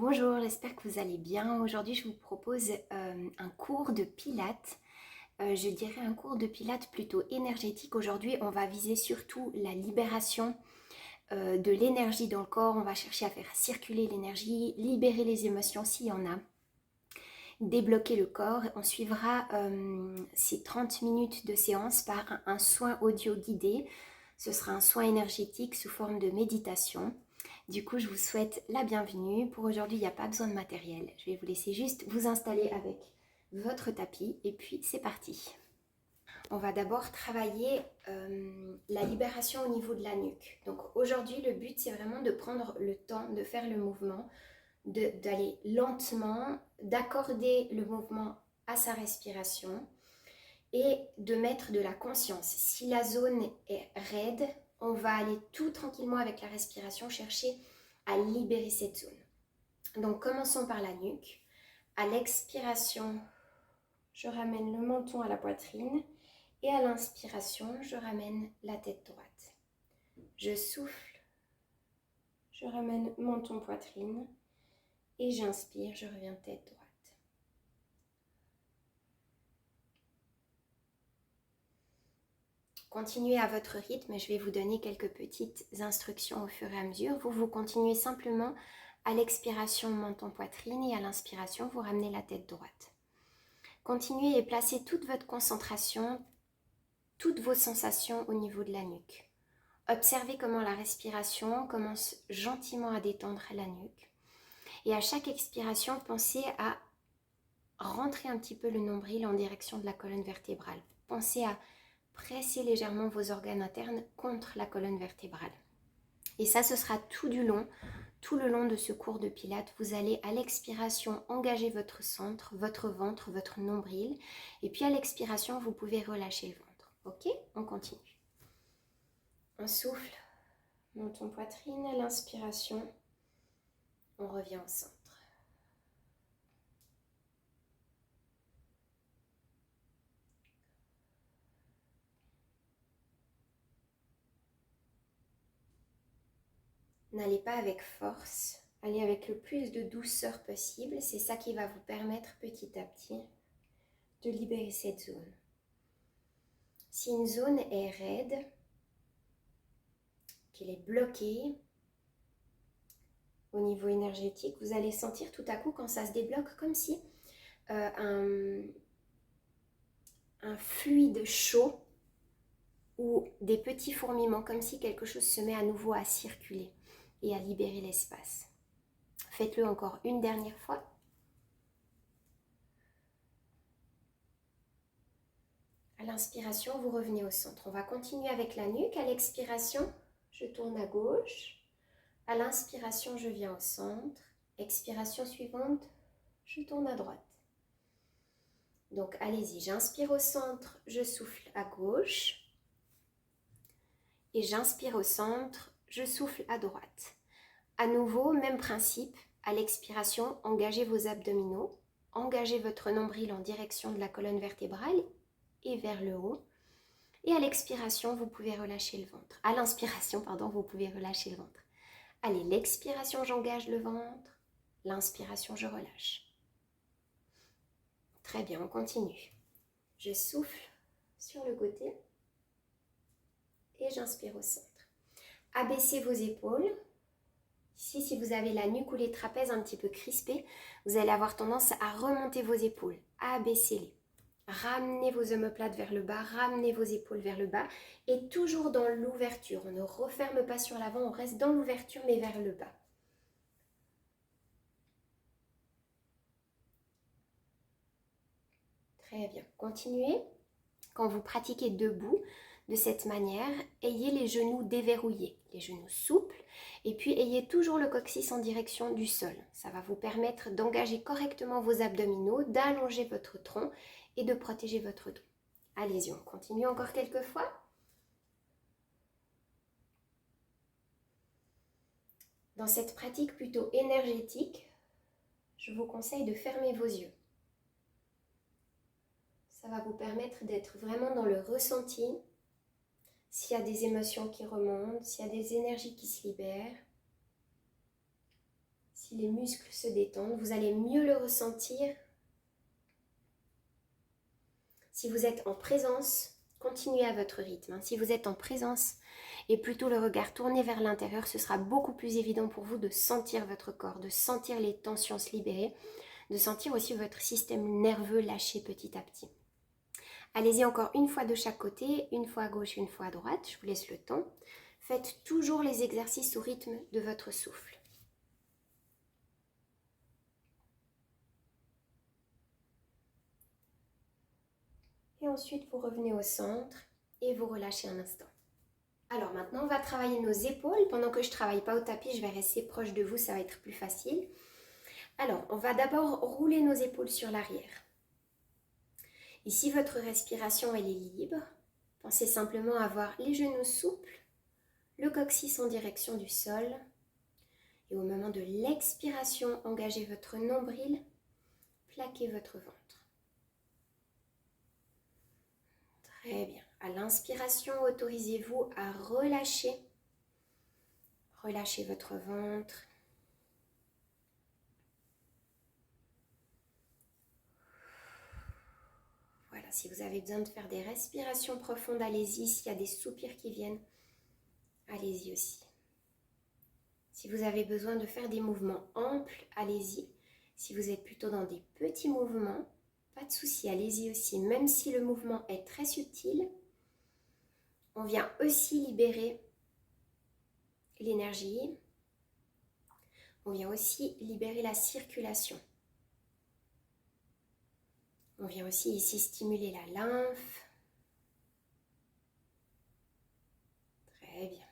Bonjour, j'espère que vous allez bien. Aujourd'hui, je vous propose un cours de pilates. Je dirais un cours de pilates plutôt énergétique. Aujourd'hui, on va viser surtout la libération de l'énergie dans le corps. On va chercher à faire circuler l'énergie, libérer les émotions s'il y en a, débloquer le corps. On suivra ces 30 minutes de séance par un soin audio guidé. Ce sera un soin énergétique sous forme de méditation. Du coup, je vous souhaite la bienvenue. Pour aujourd'hui, il n'y a pas besoin de matériel. Je vais vous laisser juste vous installer avec votre tapis et puis c'est parti. On va d'abord travailler la libération au niveau de la nuque. Donc aujourd'hui, le but, c'est vraiment de prendre le temps de faire le mouvement, d'aller lentement, d'accorder le mouvement à sa respiration et de mettre de la conscience. Si la zone est raide, on va aller tout tranquillement avec la respiration chercher à libérer cette zone. Donc commençons par la nuque. À l'expiration, je ramène le menton à la poitrine et à l'inspiration, je ramène la tête droite. Je souffle, je ramène menton poitrine et j'inspire, je reviens tête droite. Continuez à votre rythme et je vais vous donner quelques petites instructions au fur et à mesure. Vous continuez simplement à l'expiration menton-poitrine et à l'inspiration, vous ramenez la tête droite. Continuez et placez toute votre concentration, toutes vos sensations au niveau de la nuque. Observez comment la respiration commence gentiment à détendre la nuque. Et à chaque expiration, pensez à rentrer un petit peu le nombril en direction de la colonne vertébrale. Pensez à presser légèrement vos organes internes contre la colonne vertébrale. Et ça, ce sera tout le long de ce cours de pilates. Vous allez à l'expiration engager votre centre, votre ventre, votre nombril. Et puis à l'expiration, vous pouvez relâcher le ventre. Ok? On continue. On souffle, menton poitrine. À l'inspiration, on revient au centre. N'allez pas avec force, allez avec le plus de douceur possible. C'est ça qui va vous permettre petit à petit de libérer cette zone. Si une zone est raide, qu'elle est bloquée au niveau énergétique, vous allez sentir tout à coup quand ça se débloque comme si un fluide chaud ou des petits fourmillements, comme si quelque chose se met à nouveau à circuler et à libérer l'espace. Faites-le encore une dernière fois. À l'inspiration, vous revenez au centre. On va continuer avec la nuque. À l'expiration, je tourne à gauche. À l'inspiration, je viens au centre. Expiration suivante, je tourne à droite. Donc allez-y, j'inspire au centre, je souffle à gauche. Et j'inspire au centre, je souffle à droite. À nouveau, même principe. À l'expiration, engagez vos abdominaux. Engagez votre nombril en direction de la colonne vertébrale et vers le haut. Et à l'expiration, vous pouvez relâcher le ventre. À l'inspiration, pardon, vous pouvez relâcher le ventre. Allez, l'expiration, j'engage le ventre. L'inspiration, je relâche. Très bien, on continue. Je souffle sur le côté et j'inspire au centre. Abaissez vos épaules. Ici, si vous avez la nuque ou les trapèzes un petit peu crispés, vous allez avoir tendance à remonter vos épaules. Abaissez-les. Ramenez vos omoplates vers le bas, ramenez vos épaules vers le bas et toujours dans l'ouverture. On ne referme pas sur l'avant, on reste dans l'ouverture mais vers le bas. Très bien. Continuez. Quand vous pratiquez debout, de cette manière, ayez les genoux déverrouillés, les genoux souples, et puis ayez toujours le coccyx en direction du sol. Ça va vous permettre d'engager correctement vos abdominaux, d'allonger votre tronc et de protéger votre dos. Allez-y, on continue encore quelques fois. Dans cette pratique plutôt énergétique, je vous conseille de fermer vos yeux. Ça va vous permettre d'être vraiment dans le ressenti. S'il y a des émotions qui remontent, s'il y a des énergies qui se libèrent, si les muscles se détendent, vous allez mieux le ressentir. Si vous êtes en présence, continuez à votre rythme, hein. Si vous êtes en présence et plutôt le regard tourné vers l'intérieur, ce sera beaucoup plus évident pour vous de sentir votre corps, de sentir les tensions se libérer, de sentir aussi votre système nerveux lâcher petit à petit. Allez-y encore une fois de chaque côté, une fois à gauche, une fois à droite, je vous laisse le temps. Faites toujours les exercices au rythme de votre souffle. Et ensuite, vous revenez au centre et vous relâchez un instant. Alors maintenant, on va travailler nos épaules. Pendant que je ne travaille pas au tapis, je vais rester proche de vous, ça va être plus facile. Alors, on va d'abord rouler nos épaules sur l'arrière. Ici, votre respiration, elle est libre. Pensez simplement à avoir les genoux souples, le coccyx en direction du sol. Et au moment de l'expiration, engagez votre nombril, plaquez votre ventre. Très bien. À l'inspiration, autorisez-vous à relâcher. Relâchez votre ventre. Voilà, si vous avez besoin de faire des respirations profondes, allez-y. S'il y a des soupirs qui viennent, allez-y aussi. Si vous avez besoin de faire des mouvements amples, allez-y. Si vous êtes plutôt dans des petits mouvements, pas de souci, allez-y aussi. Même si le mouvement est très subtil, on vient aussi libérer l'énergie. On vient aussi libérer la circulation. On vient aussi ici stimuler la lymphe. Très bien.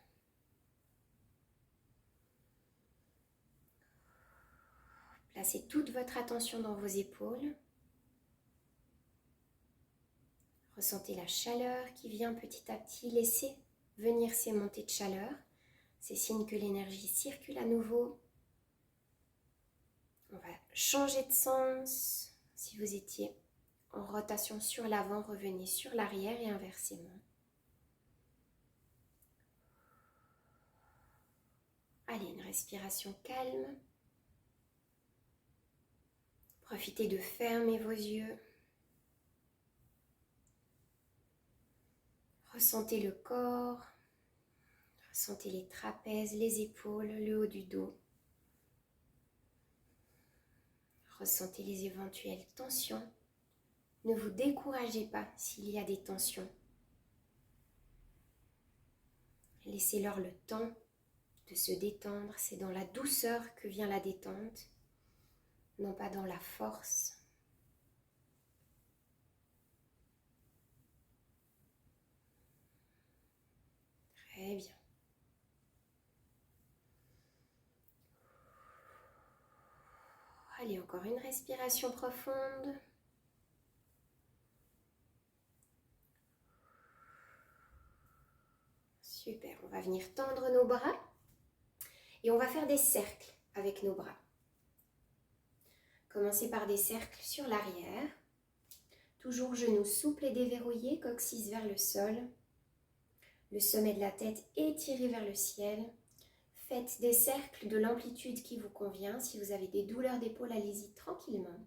Placez toute votre attention dans vos épaules. Ressentez la chaleur qui vient petit à petit. Laissez venir ces montées de chaleur. C'est signe que l'énergie circule à nouveau. On va changer de sens. Si vous étiez en rotation sur l'avant, revenez sur l'arrière et inversement. Allez, une respiration calme. Profitez de fermer vos yeux. Ressentez le corps. Ressentez les trapèzes, les épaules, le haut du dos. Ressentez les éventuelles tensions. Ne vous découragez pas s'il y a des tensions. Laissez-leur le temps de se détendre. C'est dans la douceur que vient la détente, non pas dans la force. Très bien. Allez, encore une respiration profonde. Super, on va venir tendre nos bras et on va faire des cercles avec nos bras. Commencez par des cercles sur l'arrière. Toujours genoux souples et déverrouillés, coccyx vers le sol. Le sommet de la tête étiré vers le ciel. Faites des cercles de l'amplitude qui vous convient. Si vous avez des douleurs d'épaule, allez-y tranquillement.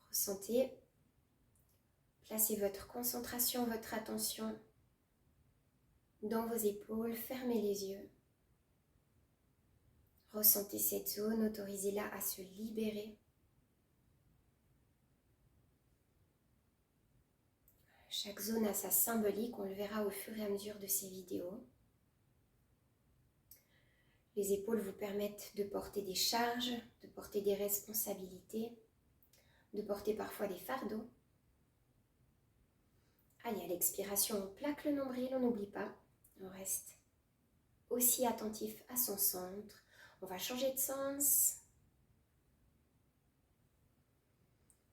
Ressentez. Placez votre concentration, votre attention dans vos épaules. Fermez les yeux. Ressentez cette zone. Autorisez-la à se libérer. Chaque zone a sa symbolique. On le verra au fur et à mesure de ces vidéos. Les épaules vous permettent de porter des charges, de porter des responsabilités, de porter parfois des fardeaux. Allez, à l'expiration, on plaque le nombril, on n'oublie pas. On reste aussi attentif à son centre. On va changer de sens.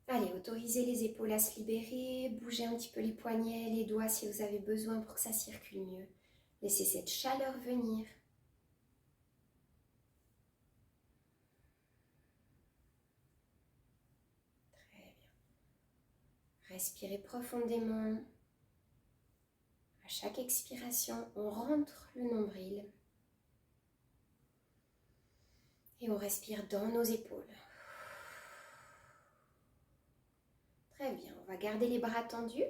Allez, autorisez les épaules à se libérer. Bougez un petit peu les poignets, les doigts si vous avez besoin pour que ça circule mieux. Laissez cette chaleur venir. Respirez profondément. À chaque expiration, on rentre le nombril. Et on respire dans nos épaules. Très bien, on va garder les bras tendus.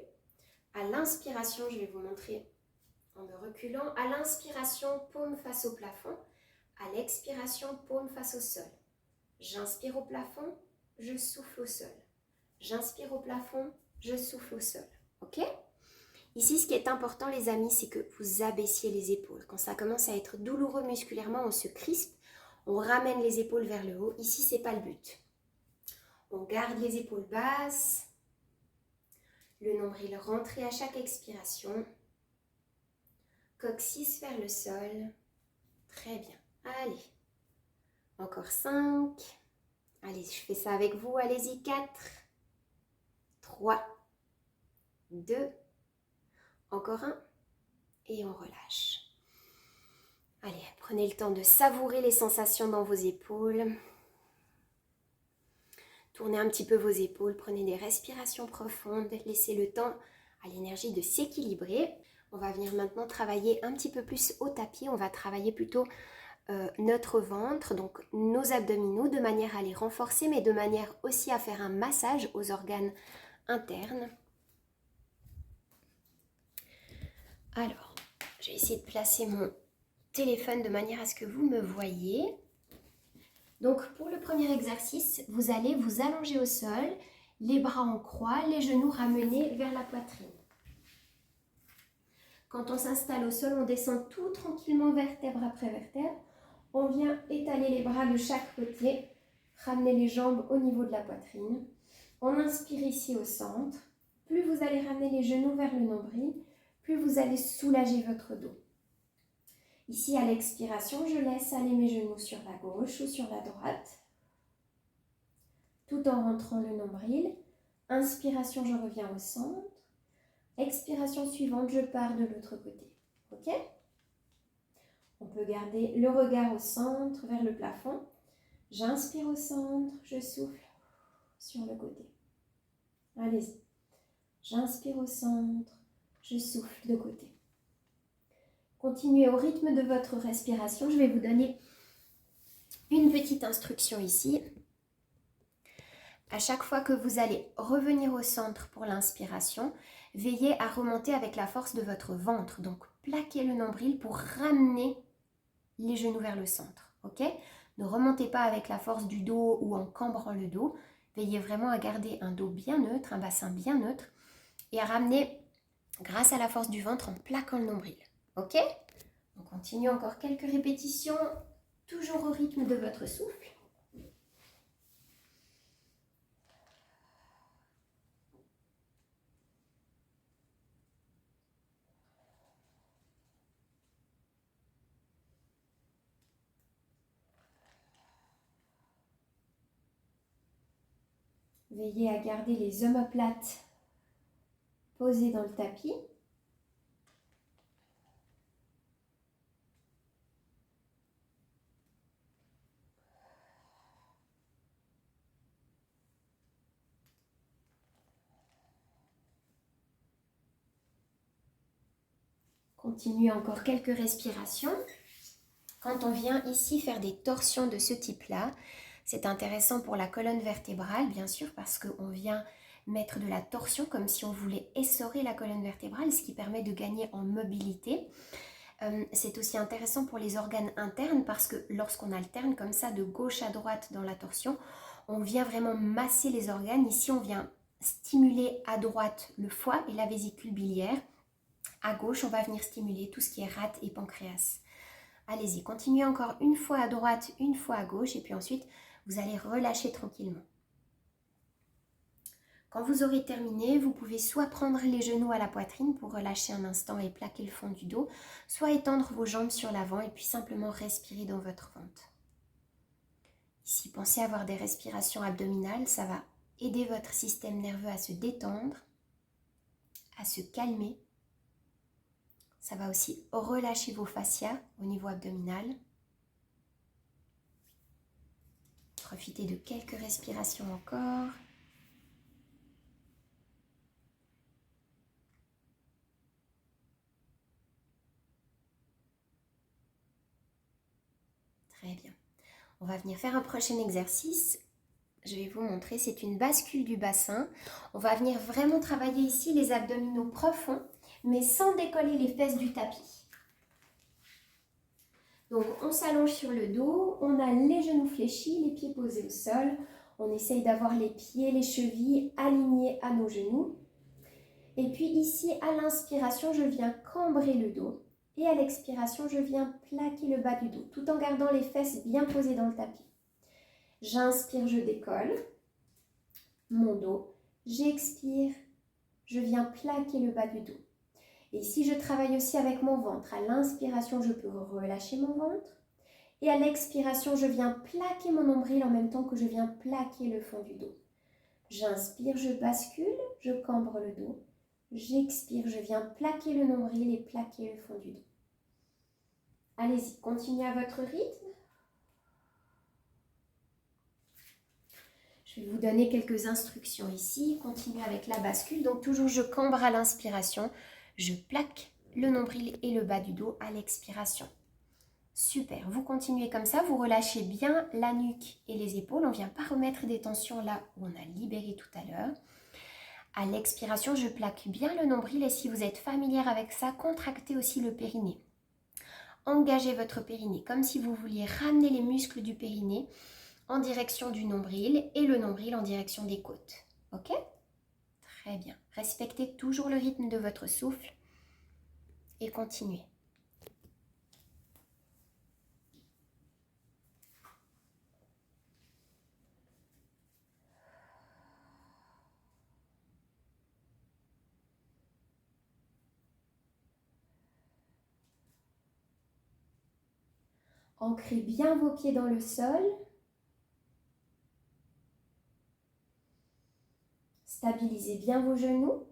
À l'inspiration, je vais vous montrer en me reculant. À l'inspiration, paume face au plafond. À l'expiration, paume face au sol. J'inspire au plafond, je souffle au sol. J'inspire au plafond, je souffle au sol. Ok? Ici, ce qui est important, les amis, c'est que vous abaissiez les épaules. Quand ça commence à être douloureux musculairement, on se crispe, on ramène les épaules vers le haut. Ici, ce n'est pas le but. On garde les épaules basses, le nombril rentré à chaque expiration, coccyx vers le sol. Très bien. Allez. Encore 5. Allez, je fais ça avec vous. Allez-y, 4, 3, 2, encore un. Et on relâche. Allez, prenez le temps de savourer les sensations dans vos épaules. Tournez un petit peu vos épaules, prenez des respirations profondes, laissez le temps à l'énergie de s'équilibrer. On va venir maintenant travailler un petit peu plus au tapis, on va travailler plutôt notre ventre, donc nos abdominaux, de manière à les renforcer, mais de manière aussi à faire un massage aux organes internes. Alors, je vais essayer de placer mon téléphone de manière à ce que vous me voyez. Donc pour le premier exercice, vous allez vous allonger au sol, les bras en croix, les genoux ramenés vers la poitrine. Quand on s'installe au sol, on descend tout tranquillement vertèbre après vertèbre. On vient étaler les bras de chaque côté, ramener les jambes au niveau de la poitrine. On inspire ici au centre. Plus vous allez ramener les genoux vers le nombril, plus vous allez soulager votre dos. Ici, à l'expiration, je laisse aller mes genoux sur la gauche ou sur la droite, tout en rentrant le nombril. Inspiration, je reviens au centre. Expiration suivante, je pars de l'autre côté. Ok? On peut garder le regard au centre, vers le plafond. J'inspire au centre, je souffle sur le côté. Allez-y. J'inspire au centre, je souffle de côté. Continuez au rythme de votre respiration. Je vais vous donner une petite instruction ici. À chaque fois que vous allez revenir au centre pour l'inspiration, veillez à remonter avec la force de votre ventre. Donc, plaquez le nombril pour ramener les genoux vers le centre. Ok? Ne remontez pas avec la force du dos ou en cambrant le dos. Veillez vraiment à garder un dos bien neutre, un bassin bien neutre et à ramener grâce à la force du ventre en plaquant le nombril. Ok? On continue encore quelques répétitions, toujours au rythme de votre souffle. Veillez à garder les omoplates posées dans le tapis. Continuez encore quelques respirations. Quand on vient ici faire des torsions de ce type-là, c'est intéressant pour la colonne vertébrale, bien sûr, parce qu'on vient mettre de la torsion comme si on voulait essorer la colonne vertébrale, ce qui permet de gagner en mobilité. C'est aussi intéressant pour les organes internes parce que lorsqu'on alterne comme ça de gauche à droite dans la torsion, on vient vraiment masser les organes. Ici, on vient stimuler à droite le foie et la vésicule biliaire. À gauche, on va venir stimuler tout ce qui est rate et pancréas. Allez-y, continuez encore une fois à droite, une fois à gauche et puis ensuite, vous allez relâcher tranquillement. Quand vous aurez terminé, vous pouvez soit prendre les genoux à la poitrine pour relâcher un instant et plaquer le fond du dos, soit étendre vos jambes sur l'avant et puis simplement respirer dans votre ventre. Ici, pensez à avoir des respirations abdominales, ça va aider votre système nerveux à se détendre, à se calmer. Ça va aussi relâcher vos fascias au niveau abdominal. Profitez de quelques respirations encore. Très bien. On va venir faire un prochain exercice. Je vais vous montrer, c'est une bascule du bassin. On va venir vraiment travailler ici les abdominaux profonds, mais sans décoller les fesses du tapis. Donc on s'allonge sur le dos, on a les genoux fléchis, les pieds posés au sol. On essaye d'avoir les pieds, les chevilles alignés à nos genoux. Et puis ici, à l'inspiration, je viens cambrer le dos. Et à l'expiration, je viens plaquer le bas du dos, tout en gardant les fesses bien posées dans le tapis. J'inspire, je décolle mon dos. J'expire, je viens plaquer le bas du dos. Et ici, je travaille aussi avec mon ventre. À l'inspiration, je peux relâcher mon ventre. Et à l'expiration, je viens plaquer mon nombril en même temps que je viens plaquer le fond du dos. J'inspire, je bascule, je cambre le dos. J'expire, je viens plaquer le nombril et plaquer le fond du dos. Allez-y, continuez à votre rythme. Je vais vous donner quelques instructions ici. Continuez avec la bascule. Donc toujours, je cambre à l'inspiration. Je plaque le nombril et le bas du dos à l'expiration. Super, vous continuez comme ça. Vous relâchez bien la nuque et les épaules. On ne vient pas remettre des tensions là où on a libéré tout à l'heure. À l'expiration, je plaque bien le nombril et si vous êtes familière avec ça, contractez aussi le périnée. Engagez votre périnée comme si vous vouliez ramener les muscles du périnée en direction du nombril et le nombril en direction des côtes. Ok? Très bien. Respectez toujours le rythme de votre souffle et continuez. Ancrez bien vos pieds dans le sol. Stabilisez bien vos genoux.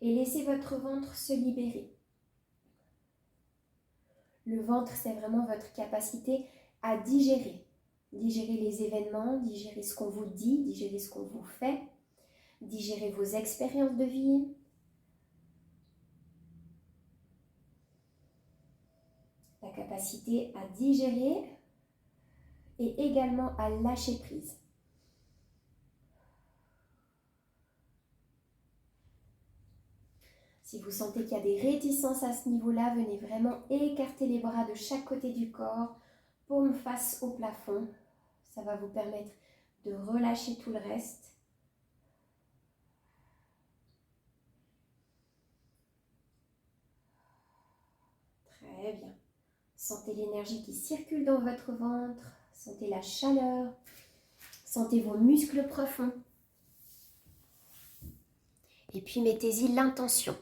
Et laissez votre ventre se libérer. Le ventre, c'est vraiment votre capacité à digérer. Digérer les événements, digérer ce qu'on vous dit, digérer ce qu'on vous fait, digérer vos expériences de vie. La capacité à digérer et également à lâcher prise. Si vous sentez qu'il y a des réticences à ce niveau-là, venez vraiment écarter les bras de chaque côté du corps, paume face au plafond. Ça va vous permettre de relâcher tout le reste. Très bien. Sentez l'énergie qui circule dans votre ventre, sentez la chaleur, sentez vos muscles profonds. Et puis mettez-y l'intention.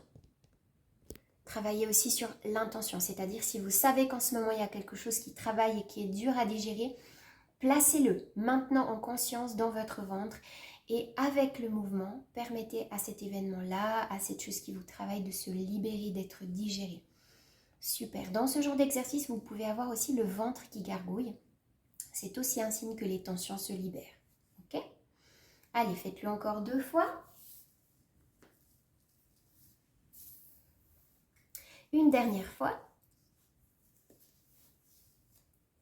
Travaillez aussi sur l'intention, c'est-à-dire si vous savez qu'en ce moment il y a quelque chose qui travaille et qui est dur à digérer, placez-le maintenant en conscience dans votre ventre et avec le mouvement, permettez à cet événement-là, à cette chose qui vous travaille de se libérer, d'être digéré. Super. Dans ce genre d'exercice, vous pouvez avoir aussi le ventre qui gargouille. C'est aussi un signe que les tensions se libèrent. Ok? Allez, faites-le encore 2 fois. Une dernière fois.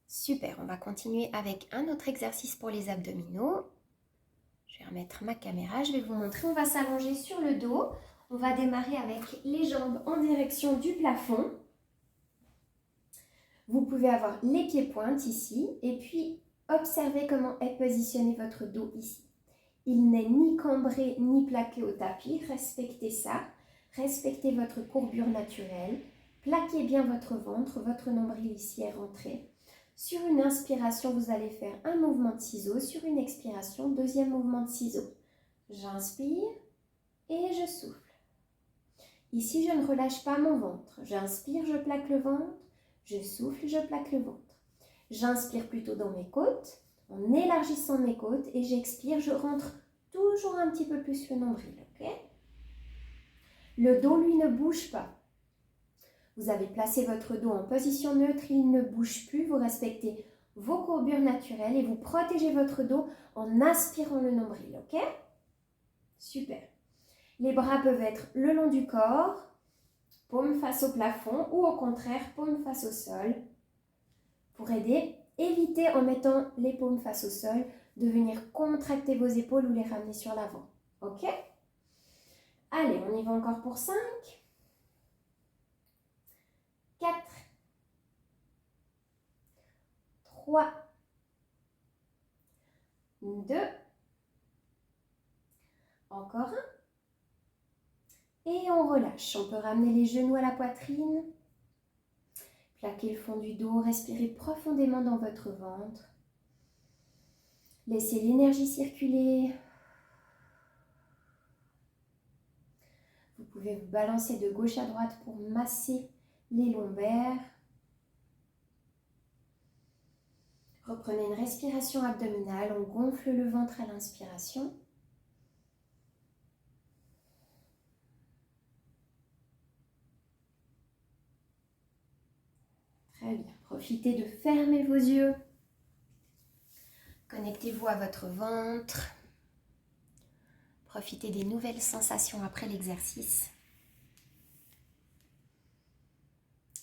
Super, on va continuer avec un autre exercice pour les abdominaux. Je vais remettre ma caméra, je vais vous montrer. On va s'allonger sur le dos. On va démarrer avec les jambes en direction du plafond. Vous pouvez avoir les pieds pointes ici et puis observez comment est positionné votre dos ici. Il n'est ni cambré ni plaqué au tapis, respectez ça. Respectez votre courbure naturelle. Plaquez bien votre ventre, votre nombril ici est rentré. Sur une inspiration, vous allez faire un mouvement de ciseaux. Sur une expiration, deuxième mouvement de ciseaux. J'inspire et je souffle. Ici, je ne relâche pas mon ventre. J'inspire, je plaque le ventre. Je souffle, je plaque le ventre. J'inspire plutôt dans mes côtes, en élargissant mes côtes. Et j'expire, je rentre toujours un petit peu plus le nombril. Okay? Le dos, lui, ne bouge pas. Vous avez placé votre dos en position neutre, il ne bouge plus. Vous respectez vos courbures naturelles et vous protégez votre dos en aspirant le nombril. Ok? Super. Les bras peuvent être le long du corps, paume face au plafond ou au contraire, paume face au sol. Pour aider, évitez en mettant les paumes face au sol de venir contracter vos épaules ou les ramener sur l'avant. Ok? Allez, on y va encore pour 5, 4, 3, 2, encore un. Et on relâche. On peut ramener les genoux à la poitrine. Plaquez le fond du dos. Respirez profondément dans votre ventre. Laissez l'énergie circuler. Vous pouvez vous balancer de gauche à droite pour masser les lombaires. Reprenez une respiration abdominale. On gonfle le ventre à l'inspiration. Très bien. Profitez de fermer vos yeux. Connectez-vous à votre ventre. Profitez des nouvelles sensations après l'exercice.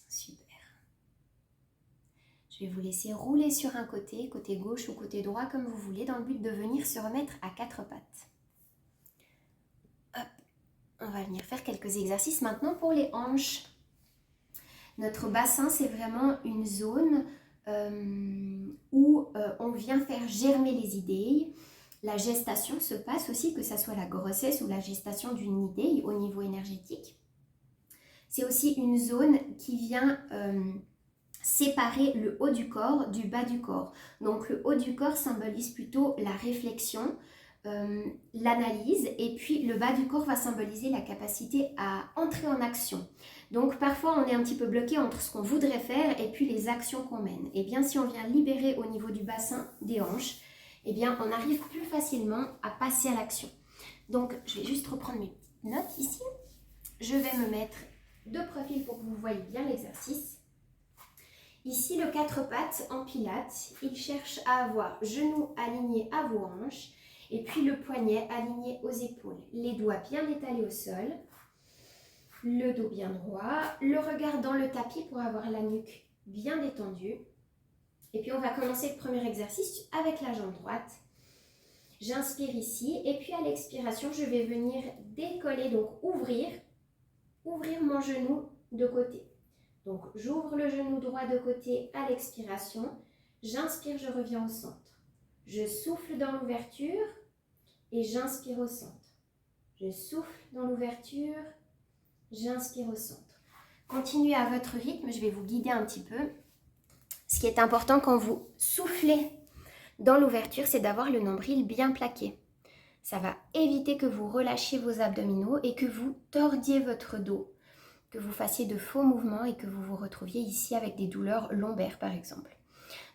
Super. Je vais vous laisser rouler sur un côté gauche ou côté droit comme vous voulez, dans le but de venir se remettre à 4 pattes. Hop. On va venir faire quelques exercices maintenant pour les hanches. Notre bassin, c'est vraiment une zone où on vient faire germer les idées. La gestation se passe aussi, que ce soit la grossesse ou la gestation d'une idée au niveau énergétique. C'est aussi une zone qui vient séparer le haut du corps du bas du corps. Donc le haut du corps symbolise plutôt la réflexion, l'analyse, et puis le bas du corps va symboliser la capacité à entrer en action. Donc parfois on est un petit peu bloqué entre ce qu'on voudrait faire et puis les actions qu'on mène. Et bien si on vient libérer au niveau du bassin, des hanches, eh bien on arrive plus facilement à passer à l'action. Donc je vais juste reprendre mes petites notes ici. Je vais me mettre de profil pour que vous voyez bien l'exercice. Ici, le 4 pattes en pilates, il cherche à avoir genoux alignés à vos hanches et puis le poignet aligné aux épaules. Les doigts bien étalés au sol, le dos bien droit, le regard dans le tapis pour avoir la nuque bien détendue. Et puis on va commencer le premier exercice avec la jambe droite. J'inspire ici et puis à l'expiration, je vais venir décoller, donc ouvrir mon genou de côté. Donc, j'ouvre le genou droit de côté à l'expiration. J'inspire, je reviens au centre. Je souffle dans l'ouverture et j'inspire au centre. Je souffle dans l'ouverture, j'inspire au centre. Continuez à votre rythme, je vais vous guider un petit peu. Ce qui est important quand vous soufflez dans l'ouverture, c'est d'avoir le nombril bien plaqué. Ça va éviter que vous relâchiez vos abdominaux et que vous tordiez votre dos, que vous fassiez de faux mouvements et que vous vous retrouviez ici avec des douleurs lombaires par exemple.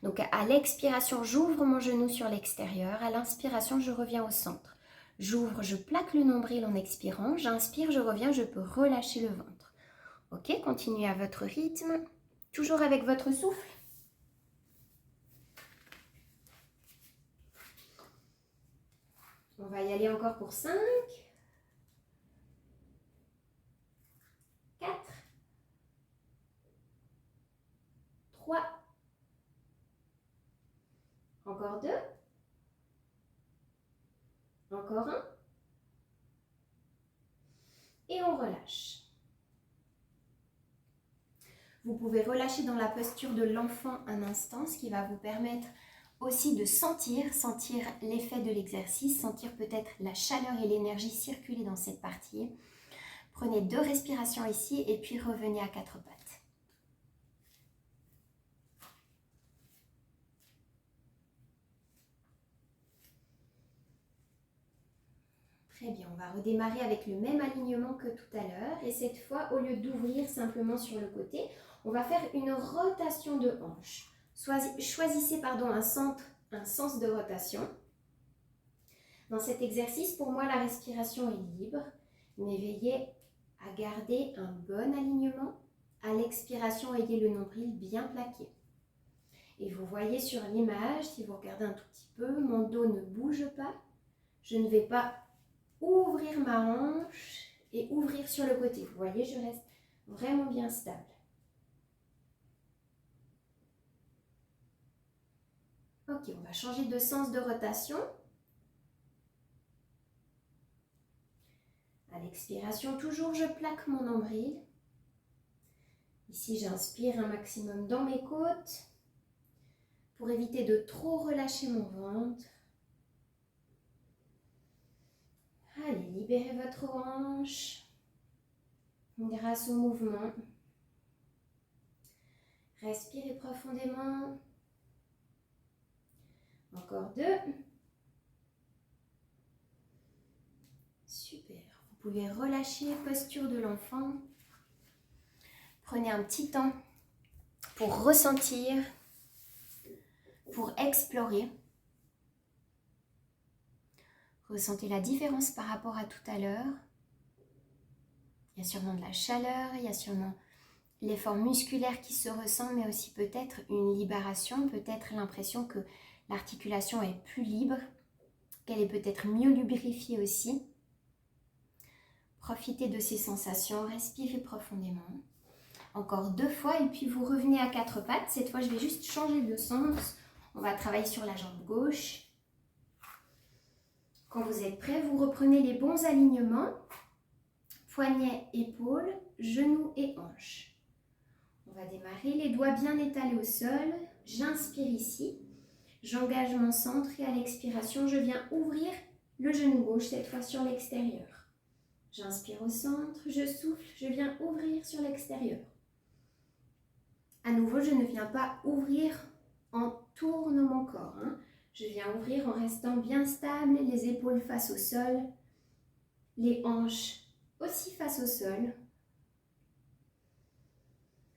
Donc à l'expiration, j'ouvre mon genou sur l'extérieur. À l'inspiration, je reviens au centre. J'ouvre, je plaque le nombril en expirant. J'inspire, je reviens, je peux relâcher le ventre. Ok, continuez à votre rythme. Toujours avec votre souffle. On va y aller encore pour 5. 4. 3. Encore 2. Encore 1. Et on relâche. Vous pouvez relâcher dans la posture de l'enfant un instant, ce qui va vous permettre aussi de sentir l'effet de l'exercice, sentir peut-être la chaleur et l'énergie circuler dans cette partie. Prenez 2 respirations ici et puis revenez à 4 pattes. Très bien, on va redémarrer avec le même alignement que tout à l'heure. Et cette fois, au lieu d'ouvrir simplement sur le côté, on va faire une rotation de hanche. Choisissez un sens de rotation. Dans cet exercice, pour moi, la respiration est libre, mais veillez à garder un bon alignement. À l'expiration, ayez le nombril bien plaqué. Et vous voyez sur l'image, si vous regardez un tout petit peu, mon dos ne bouge pas. Je ne vais pas ouvrir ma hanche et ouvrir sur le côté. Vous voyez, je reste vraiment bien stable. Ok, on va changer de sens de rotation. À l'expiration, toujours, je plaque mon nombril. Ici, j'inspire un maximum dans mes côtes pour éviter de trop relâcher mon ventre. Allez, libérez votre hanche grâce au mouvement. Respirez profondément. Encore 2. Super. Vous pouvez relâcher, posture de l'enfant. Prenez un petit temps pour ressentir, pour explorer. Ressentez la différence par rapport à tout à l'heure. Il y a sûrement de la chaleur, il y a sûrement l'effort musculaire qui se ressent, mais aussi peut-être une libération, peut-être l'impression que l'articulation est plus libre, qu'elle est peut-être mieux lubrifiée aussi. Profitez de ces sensations, respirez profondément. Encore 2 fois et puis vous revenez à 4 pattes. Cette fois, je vais juste changer de sens. On va travailler sur la jambe gauche. Quand vous êtes prêt, vous reprenez les bons alignements. Poignets, épaules, genoux et hanches. On va démarrer, les doigts bien étalés au sol. J'inspire ici. J'engage mon centre et à l'expiration, je viens ouvrir le genou gauche, cette fois sur l'extérieur. J'inspire au centre, je souffle, je viens ouvrir sur l'extérieur. À nouveau, je ne viens pas ouvrir en tournant mon corps. Je viens ouvrir en restant bien stable, les épaules face au sol, les hanches aussi face au sol.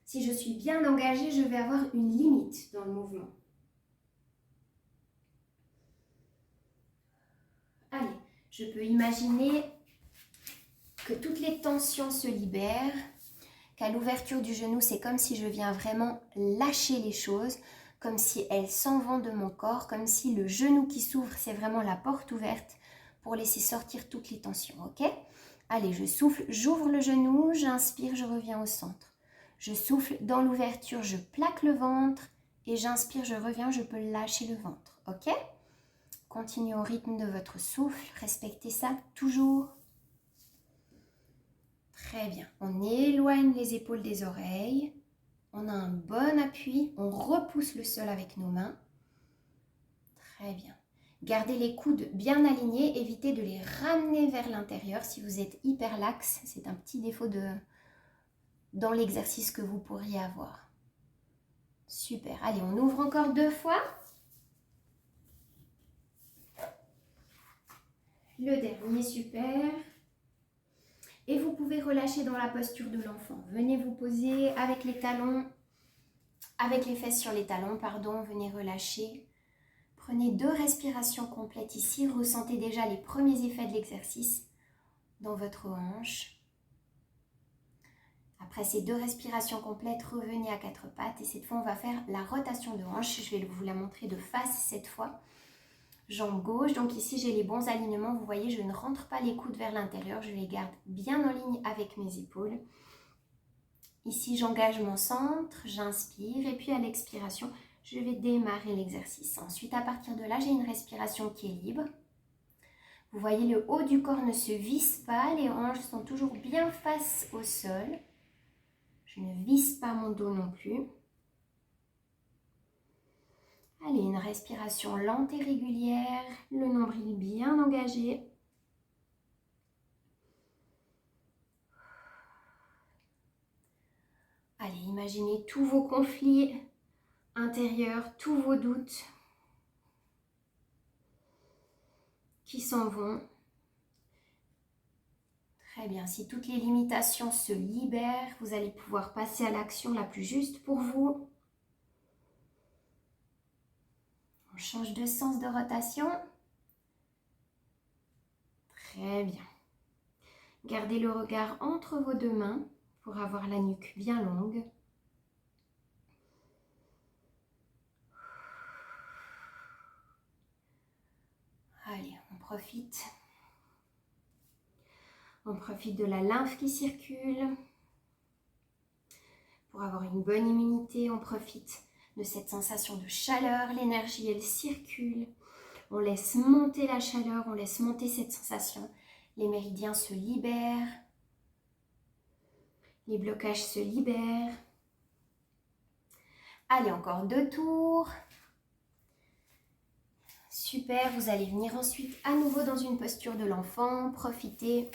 Si je suis bien engagée, je vais avoir une limite dans le mouvement. Allez, je peux imaginer que toutes les tensions se libèrent, qu'à l'ouverture du genou, c'est comme si je viens vraiment lâcher les choses, comme si elles s'en vont de mon corps, comme si le genou qui s'ouvre, c'est vraiment la porte ouverte pour laisser sortir toutes les tensions, ok? Allez, je souffle, j'ouvre le genou, j'inspire, je reviens au centre. Je souffle dans l'ouverture, je plaque le ventre et j'inspire, je reviens, je peux lâcher le ventre, ok? Continuez au rythme de votre souffle, respectez ça toujours. Très bien, on éloigne les épaules des oreilles, on a un bon appui, on repousse le sol avec nos mains. Très bien. Gardez les coudes bien alignés, évitez de les ramener vers l'intérieur. Si vous êtes hyper laxe, c'est un petit défaut dans l'exercice que vous pourriez avoir. Super, allez, on ouvre encore 2 fois. Le dernier, super. Et vous pouvez relâcher dans la posture de l'enfant. Venez vous poser avec les talons, avec les fesses sur les talons, pardon, venez relâcher. Prenez 2 respirations complètes ici, ressentez déjà les premiers effets de l'exercice dans votre hanche. Après ces 2 respirations complètes, revenez à 4 pattes et cette fois on va faire la rotation de hanche. Je vais vous la montrer de face cette fois. Jambe gauche, donc ici j'ai les bons alignements, vous voyez je ne rentre pas les coudes vers l'intérieur, je les garde bien en ligne avec mes épaules. Ici j'engage mon centre, j'inspire et puis à l'expiration, je vais démarrer l'exercice. Ensuite à partir de là, j'ai une respiration qui est libre. Vous voyez le haut du corps ne se visse pas, les hanches sont toujours bien face au sol. Je ne visse pas mon dos non plus. Allez, une respiration lente et régulière, le nombril bien engagé. Allez, imaginez tous vos conflits intérieurs, tous vos doutes qui s'en vont. Très bien, si toutes les limitations se libèrent, vous allez pouvoir passer à l'action la plus juste pour vous. On change de sens de rotation. Très bien. Gardez le regard entre vos 2 mains pour avoir la nuque bien longue. Allez, on profite. On profite de la lymphe qui circule pour avoir une bonne immunité. On profite de cette sensation de chaleur. L'énergie, elle circule. On laisse monter la chaleur, on laisse monter cette sensation. Les méridiens se libèrent. Les blocages se libèrent. Allez, encore 2 tours. Super, vous allez venir ensuite à nouveau dans une posture de l'enfant. Profitez.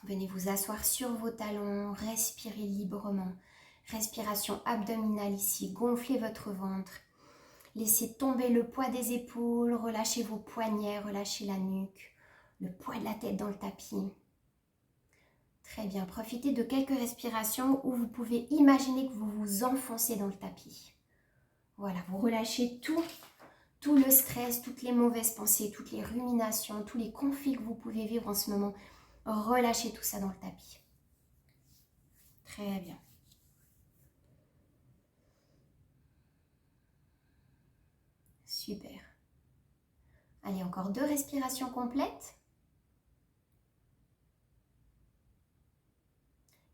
Venez vous asseoir sur vos talons, respirez librement. Respiration abdominale ici, gonflez votre ventre. Laissez tomber le poids des épaules, relâchez vos poignets, relâchez la nuque, le poids de la tête dans le tapis. Très bien, profitez de quelques respirations où vous pouvez imaginer que vous vous enfoncez dans le tapis. Voilà, vous relâchez tout le stress, toutes les mauvaises pensées, toutes les ruminations, tous les conflits que vous pouvez vivre en ce moment. Relâchez tout ça dans le tapis. Très bien. Super. Allez, encore 2 respirations complètes.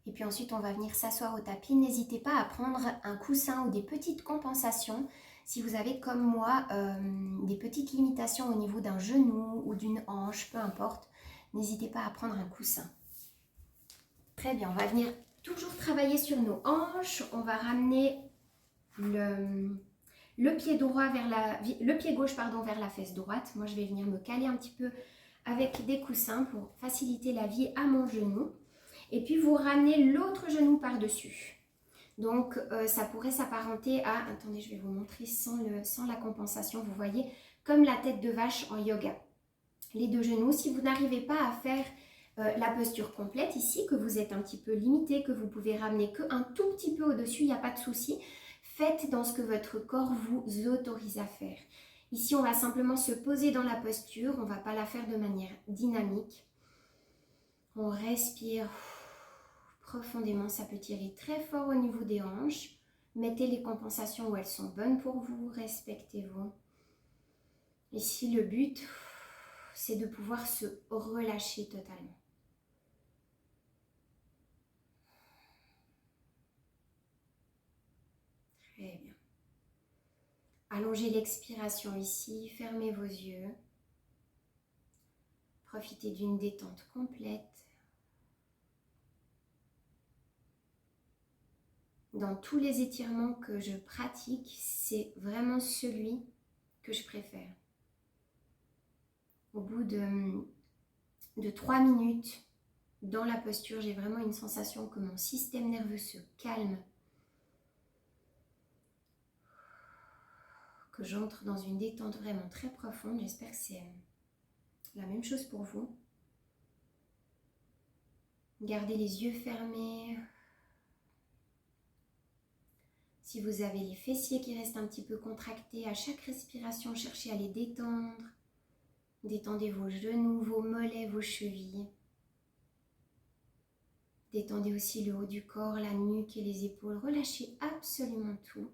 Et puis ensuite, on va venir s'asseoir au tapis. N'hésitez pas à prendre un coussin ou des petites compensations. Si vous avez, comme moi, des petites limitations au niveau d'un genou ou d'une hanche, peu importe, n'hésitez pas à prendre un coussin. Très bien, on va venir toujours travailler sur nos hanches. On va ramener le pied droit vers le pied gauche vers la fesse droite. Moi, je vais venir me caler un petit peu avec des coussins pour faciliter la vie à mon genou. Et puis, vous ramenez l'autre genou par-dessus. Donc, ça pourrait s'apparenter à... Attendez, je vais vous montrer sans la compensation. Vous voyez, comme la tête de vache en yoga. Les 2 genoux, si vous n'arrivez pas à faire la posture complète ici, que vous êtes un petit peu limité, que vous pouvez ramener qu'un tout petit peu au-dessus, il n'y a pas de souci. Faites dans ce que votre corps vous autorise à faire. Ici, on va simplement se poser dans la posture. On ne va pas la faire de manière dynamique. On respire profondément. Ça peut tirer très fort au niveau des hanches. Mettez les compensations où elles sont bonnes pour vous. Respectez-vous. Ici, le but, c'est de pouvoir se relâcher totalement. Très bien. Allongez l'expiration ici, fermez vos yeux. Profitez d'une détente complète. Dans tous les étirements que je pratique, c'est vraiment celui que je préfère. Au bout de 3 minutes dans la posture, j'ai vraiment une sensation que mon système nerveux se calme, que j'entre dans une détente vraiment très profonde. J'espère que c'est la même chose pour vous. Gardez les yeux fermés. Si vous avez les fessiers qui restent un petit peu contractés, à chaque respiration, cherchez à les détendre. Détendez vos genoux, vos mollets, vos chevilles. Détendez aussi le haut du corps, la nuque et les épaules. Relâchez absolument tout.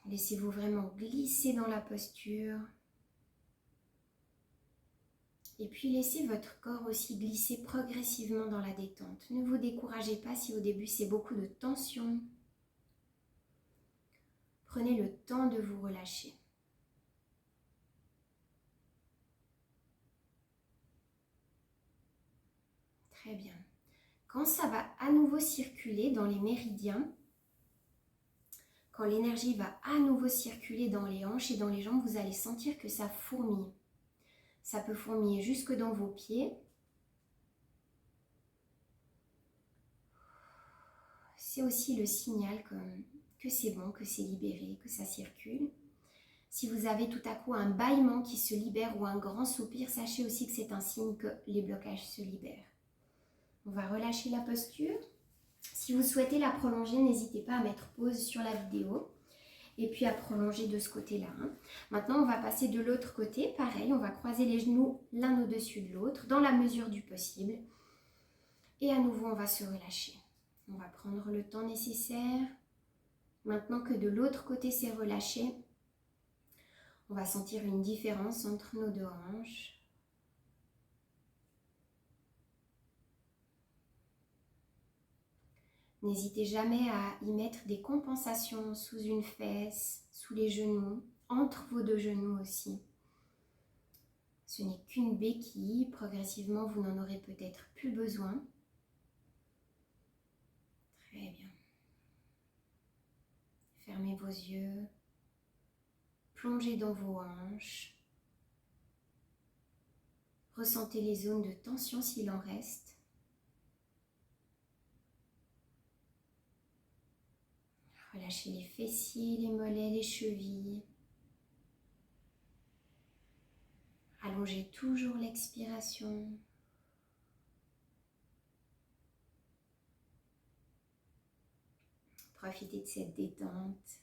Laissez-vous vraiment glisser dans la posture. Et puis laissez votre corps aussi glisser progressivement dans la détente. Ne vous découragez pas si au début c'est beaucoup de tension. Prenez le temps de vous relâcher. Très bien. Quand ça va à nouveau circuler dans les méridiens, quand l'énergie va à nouveau circuler dans les hanches et dans les jambes, vous allez sentir que ça fourmille. Ça peut fourmiller jusque dans vos pieds. C'est aussi le signal que c'est bon, que c'est libéré, que ça circule. Si vous avez tout à coup un bâillement qui se libère ou un grand soupir, sachez aussi que c'est un signe que les blocages se libèrent. On va relâcher la posture. Si vous souhaitez la prolonger, n'hésitez pas à mettre pause sur la vidéo et puis à prolonger de ce côté-là. Maintenant, on va passer de l'autre côté. Pareil, on va croiser les genoux l'un au-dessus de l'autre dans la mesure du possible. Et à nouveau, on va se relâcher. On va prendre le temps nécessaire. Maintenant que de l'autre côté c'est relâché, on va sentir une différence entre nos 2 hanches. N'hésitez jamais à y mettre des compensations sous une fesse, sous les genoux, entre vos deux genoux aussi. Ce n'est qu'une béquille, progressivement vous n'en aurez peut-être plus besoin. Très bien. Fermez vos yeux, plongez dans vos hanches. Ressentez les zones de tension s'il en reste. Relâchez les fessiers, les mollets, les chevilles. Allongez toujours l'expiration. Profitez de cette détente.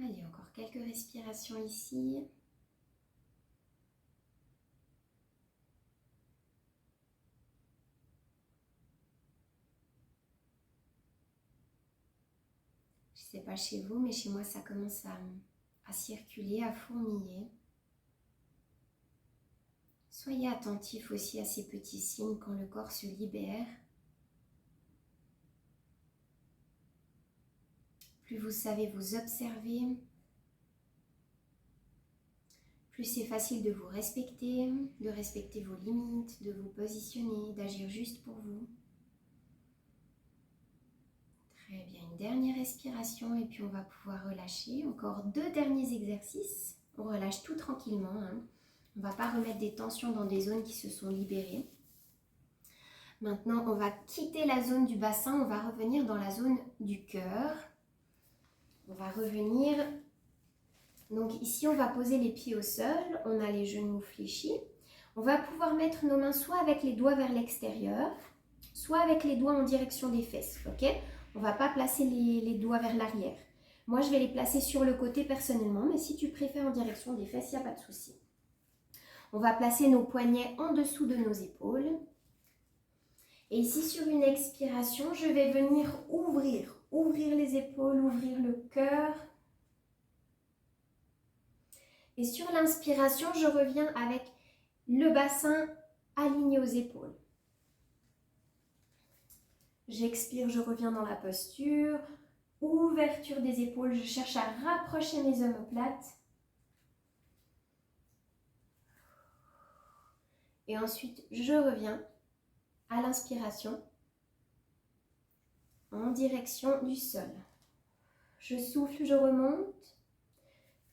Allez, encore quelques respirations ici. Je ne sais pas chez vous, mais chez moi, ça commence à circuler, à fourmiller. Soyez attentifs aussi à ces petits signes quand le corps se libère. Plus vous savez vous observer, plus c'est facile de vous respecter, de respecter vos limites, de vous positionner, d'agir juste pour vous. Très bien, une dernière respiration et puis on va pouvoir relâcher. Encore 2 derniers exercices. On relâche tout tranquillement. On ne va pas remettre des tensions dans des zones qui se sont libérées. Maintenant, on va quitter la zone du bassin. On va revenir dans la zone du cœur. On va revenir. Donc ici, on va poser les pieds au sol. On a les genoux fléchis. On va pouvoir mettre nos mains soit avec les doigts vers l'extérieur, soit avec les doigts en direction des fesses. Ok ? On ne va pas placer les doigts vers l'arrière. Moi, je vais les placer sur le côté personnellement, mais si tu préfères en direction des fesses, il n'y a pas de souci. On va placer nos poignets en dessous de nos épaules. Et ici, sur une expiration, je vais venir ouvrir les épaules, ouvrir le cœur. Et sur l'inspiration, je reviens avec le bassin aligné aux épaules. J'expire, je reviens dans la posture. Ouverture des épaules, je cherche à rapprocher mes omoplates. Et ensuite, je reviens à l'inspiration en direction du sol. Je souffle, je remonte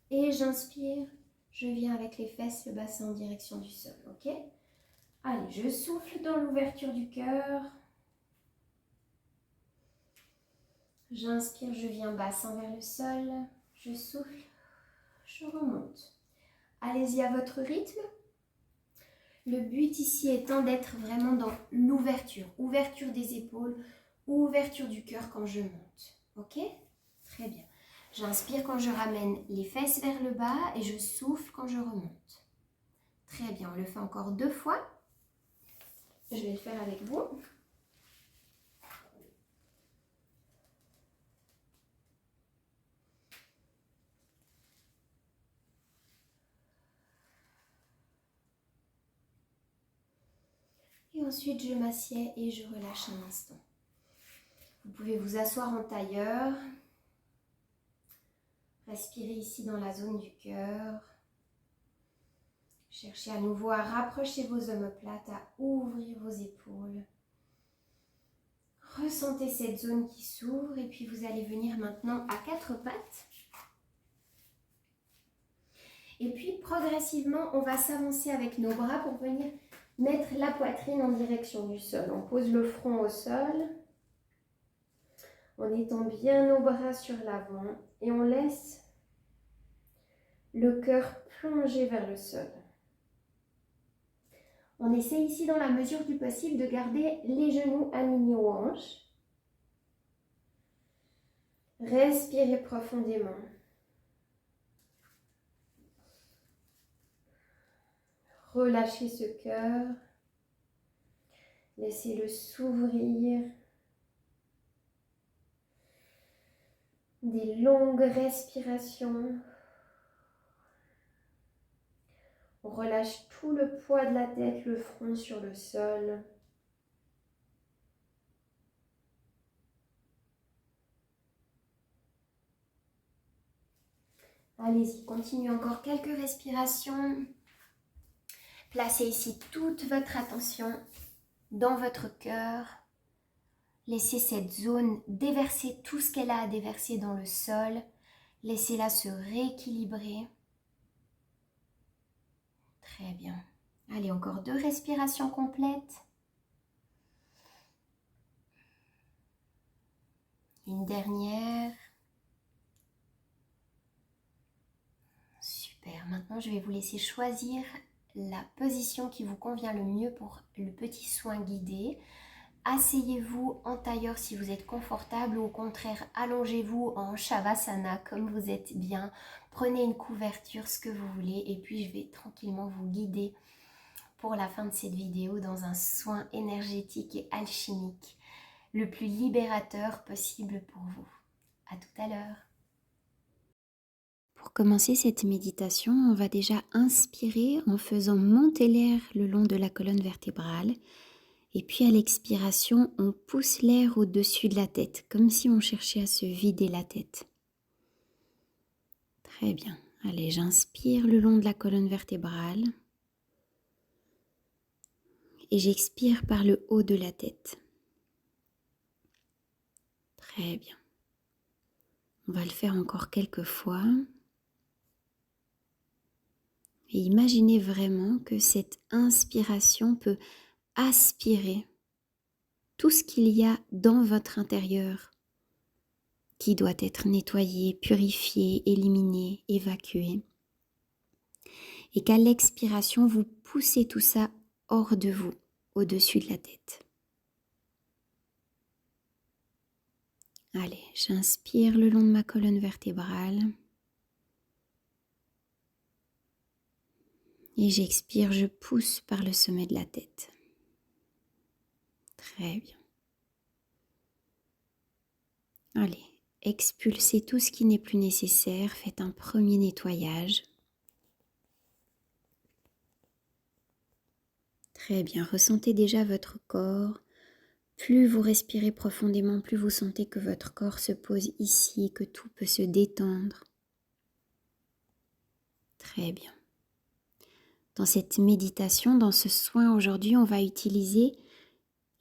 et j'inspire. Je viens avec les fesses, le bassin en direction du sol. Ok ? Allez, je souffle dans l'ouverture du cœur. J'inspire, je viens bassin vers le sol. Je souffle, je remonte. Allez-y à votre rythme. Le but ici étant d'être vraiment dans l'ouverture. Ouverture des épaules, ouverture du cœur quand je monte. Ok ? Très bien. J'inspire quand je ramène les fesses vers le bas et je souffle quand je remonte. Très bien, on le fait encore 2 fois. Je vais le faire avec vous. Et ensuite, je m'assieds et je relâche un instant. Vous pouvez vous asseoir en tailleur. Respirez ici dans la zone du cœur. Cherchez à nouveau à rapprocher vos omoplates, à ouvrir vos épaules. Ressentez cette zone qui s'ouvre et puis vous allez venir maintenant à 4 pattes. Et puis progressivement, on va s'avancer avec nos bras pour venir mettre la poitrine en direction du sol. On pose le front au sol en étend bien nos bras sur l'avant et on laisse le cœur plonger vers le sol. On essaie ici dans la mesure du possible de garder les genoux alignés aux hanches. Respirez profondément. Relâchez ce cœur. Laissez-le s'ouvrir. Des longues respirations. On relâche tout le poids de la tête, le front sur le sol. Allez-y, continuez encore quelques respirations. Placez ici toute votre attention dans votre cœur. Laissez cette zone déverser tout ce qu'elle a à déverser dans le sol. Laissez-la se rééquilibrer. Très bien. Allez, encore 2 respirations complètes. Une dernière. Super. Maintenant, je vais vous laisser choisir la position qui vous convient le mieux pour le petit soin guidé. Asseyez-vous en tailleur si vous êtes confortable ou au contraire, allongez-vous en Shavasana comme vous êtes bien. Prenez une couverture, ce que vous voulez, et puis je vais tranquillement vous guider pour la fin de cette vidéo dans un soin énergétique et alchimique le plus libérateur possible pour vous. À tout à l'heure. Pour commencer cette méditation, on va déjà inspirer en faisant monter l'air le long de la colonne vertébrale. Et puis à l'expiration, on pousse l'air au-dessus de la tête, comme si on cherchait à se vider la tête. Très bien. Allez, j'inspire le long de la colonne vertébrale. Et j'expire par le haut de la tête. Très bien. On va le faire encore quelques fois. Et imaginez vraiment que cette inspiration peut aspirer tout ce qu'il y a dans votre intérieur qui doit être nettoyé, purifié, éliminé, évacué. Et qu'à l'expiration, vous poussez tout ça hors de vous, au-dessus de la tête. Allez, j'inspire le long de ma colonne vertébrale. Et j'expire, je pousse par le sommet de la tête. Très bien. Allez, expulsez tout ce qui n'est plus nécessaire. Faites un premier nettoyage. Très bien, ressentez déjà votre corps. Plus vous respirez profondément, plus vous sentez que votre corps se pose ici, que tout peut se détendre. Très bien. Dans cette méditation, dans ce soin aujourd'hui, on va utiliser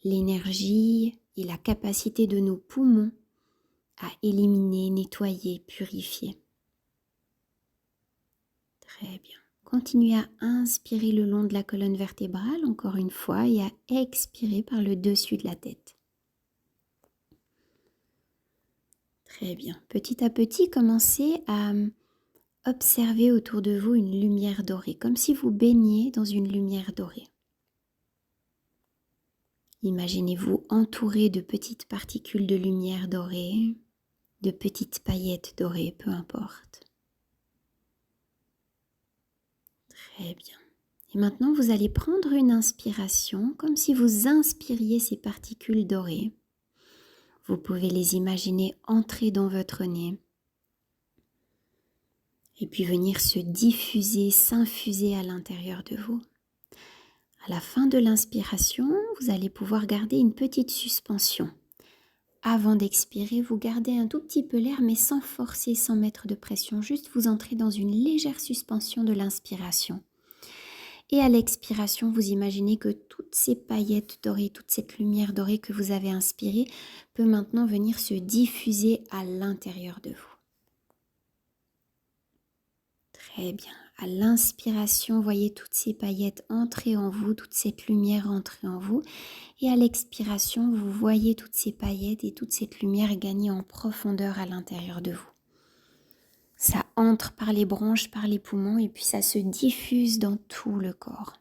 l'énergie et la capacité de nos poumons à éliminer, nettoyer, purifier. Très bien. Continuez à inspirer le long de la colonne vertébrale, encore une fois, et à expirer par le dessus de la tête. Très bien. Petit à petit, commencez à observer autour de vous une lumière dorée, comme si vous baigniez dans une lumière dorée. Imaginez-vous entouré de petites particules de lumière dorée, de petites paillettes dorées, peu importe. Très bien. Et maintenant, vous allez prendre une inspiration, comme si vous inspiriez ces particules dorées. Vous pouvez les imaginer entrer dans votre nez et puis venir se diffuser, s'infuser à l'intérieur de vous. À la fin de l'inspiration, vous allez pouvoir garder une petite suspension. Avant d'expirer, vous gardez un tout petit peu l'air, mais sans forcer, sans mettre de pression. Juste vous entrez dans une légère suspension de l'inspiration. Et à l'expiration, vous imaginez que toutes ces paillettes dorées, toute cette lumière dorée que vous avez inspirée peut maintenant venir se diffuser à l'intérieur de vous. Très bien. À l'inspiration, voyez toutes ces paillettes entrer en vous, toute cette lumière entrer en vous. Et à l'expiration, vous voyez toutes ces paillettes et toute cette lumière gagner en profondeur à l'intérieur de vous. Ça entre par les bronches, par les poumons et puis ça se diffuse dans tout le corps.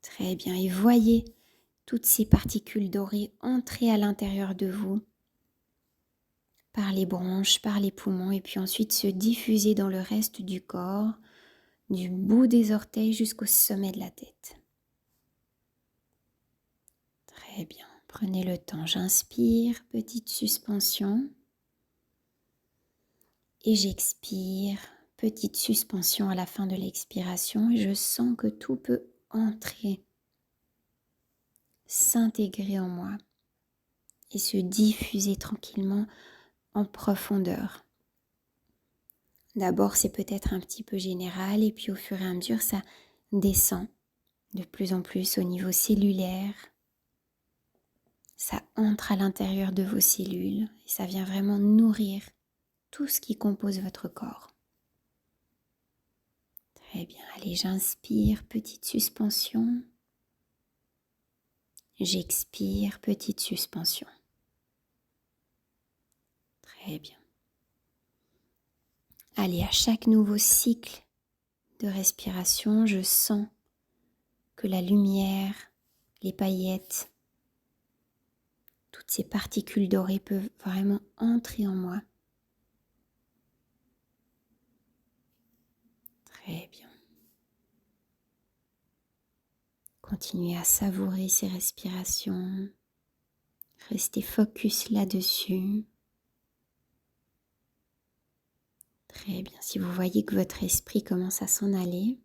Très bien. Et voyez toutes ces particules dorées entrer à l'intérieur de vous par les bronches, par les poumons et puis ensuite se diffuser dans le reste du corps, du bout des orteils jusqu'au sommet de la tête. Très bien. Prenez le temps. J'inspire, petite suspension. Et j'expire, petite suspension à la fin de l'expiration et je sens que tout peut entrer, s'intégrer en moi et se diffuser tranquillement en profondeur. D'abord, c'est peut-être un petit peu général et puis au fur et à mesure, ça descend de plus en plus au niveau cellulaire. Ça entre à l'intérieur de vos cellules et ça vient vraiment nourrir tout ce qui compose votre corps. Très bien, allez, j'inspire, petite suspension. J'expire, petite suspension. Très bien. Allez, à chaque nouveau cycle de respiration, je sens que la lumière, les paillettes, toutes ces particules dorées peuvent vraiment entrer en moi. Très bien. Continuez à savourer ces respirations. Restez focus là-dessus. Très bien. Si vous voyez que votre esprit commence à s'en aller,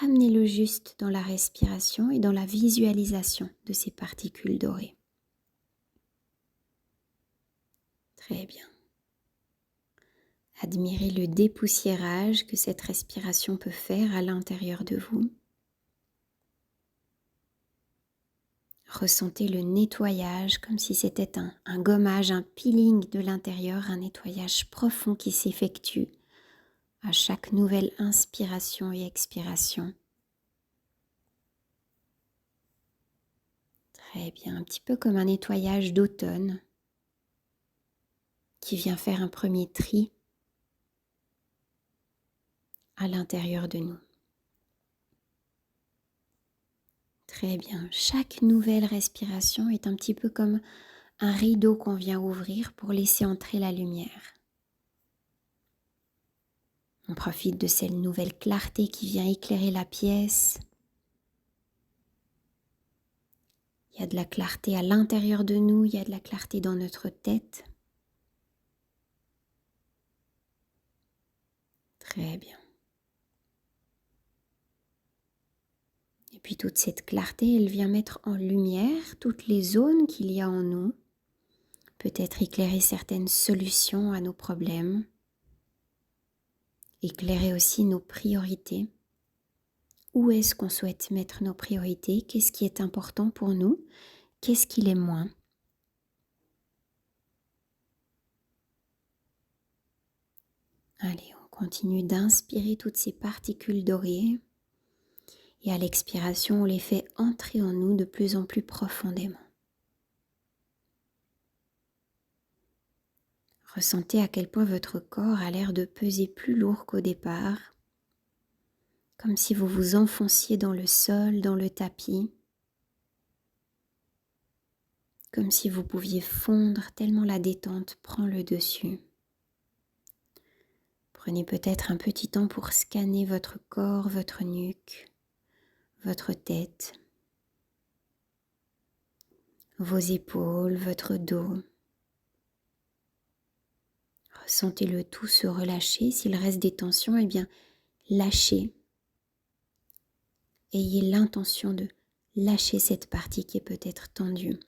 ramenez-le juste dans la respiration et dans la visualisation de ces particules dorées. Très bien. Admirez le dépoussiérage que cette respiration peut faire à l'intérieur de vous. Ressentez le nettoyage comme si c'était un gommage, un peeling de l'intérieur, un nettoyage profond qui s'effectue à chaque nouvelle inspiration et expiration. Très bien, un petit peu comme un nettoyage d'automne qui vient faire un premier tri à l'intérieur de nous. Très bien, chaque nouvelle respiration est un petit peu comme un rideau qu'on vient ouvrir pour laisser entrer la lumière. On profite de cette nouvelle clarté qui vient éclairer la pièce. Il y a de la clarté à l'intérieur de nous, il y a de la clarté dans notre tête. Très bien. Et puis toute cette clarté, elle vient mettre en lumière toutes les zones qu'il y a en nous, peut-être éclairer certaines solutions à nos problèmes, éclairer aussi nos priorités. Où est-ce qu'on souhaite mettre nos priorités? Qu'est-ce qui est important pour nous? Qu'est-ce qui l'est moins? Allez, on continue d'inspirer toutes ces particules dorées et à l'expiration, on les fait entrer en nous de plus en plus profondément. Ressentez à quel point votre corps a l'air de peser plus lourd qu'au départ, comme si vous vous enfonciez dans le sol, dans le tapis, comme si vous pouviez fondre tellement la détente prend le dessus. Prenez peut-être un petit temps pour scanner votre corps, votre nuque, votre tête, vos épaules, votre dos. Ressentez le tout se relâcher. S'il reste des tensions, eh bien, lâchez. Ayez l'intention de lâcher cette partie qui est peut-être tendue.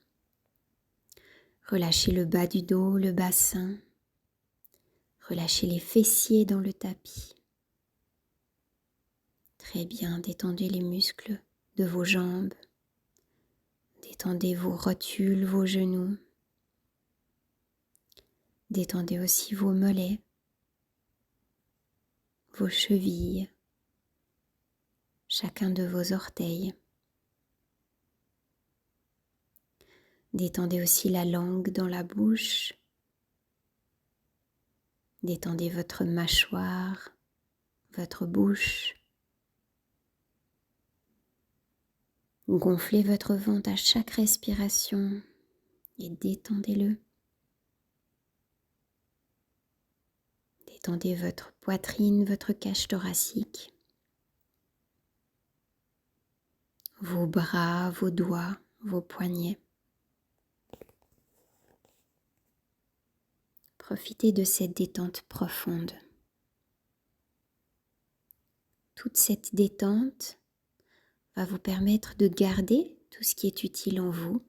Relâchez le bas du dos, le bassin. Relâchez les fessiers dans le tapis. Très bien, détendez les muscles de vos jambes. Détendez vos rotules, vos genoux. Détendez aussi vos mollets, vos chevilles, chacun de vos orteils. Détendez aussi la langue dans la bouche. Détendez votre mâchoire, votre bouche. Gonflez votre ventre à chaque respiration et détendez-le. Détendez votre poitrine, votre cage thoracique, vos bras, vos doigts, vos poignets. Profitez de cette détente profonde. toute cette détente va vous permettre de garder tout ce qui est utile en vous.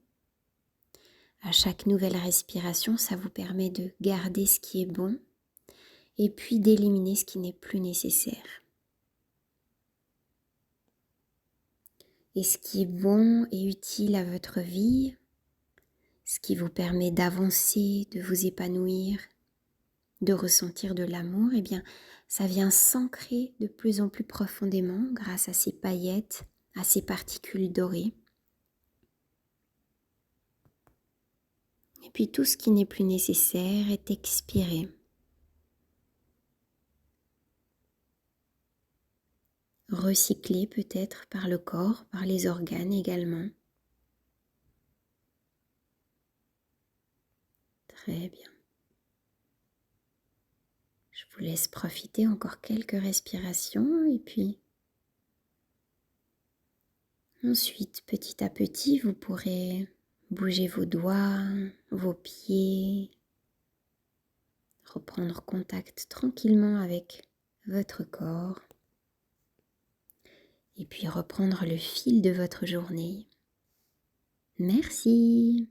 À chaque nouvelle respiration, ça vous permet de garder ce qui est bon et puis d'éliminer ce qui n'est plus nécessaire. Et ce qui est bon et utile à votre vie, ce qui vous permet d'avancer, de vous épanouir, de ressentir de l'amour, eh bien, ça vient s'ancrer de plus en plus profondément grâce à ces paillettes, à ces particules dorées. Et puis tout ce qui n'est plus nécessaire est expiré. Recyclé peut-être par le corps, par les organes également. Très bien. Je vous laisse profiter encore quelques respirations et puis ensuite, petit à petit, vous pourrez bouger vos doigts, vos pieds, reprendre contact tranquillement avec votre corps et puis reprendre le fil de votre journée. Merci.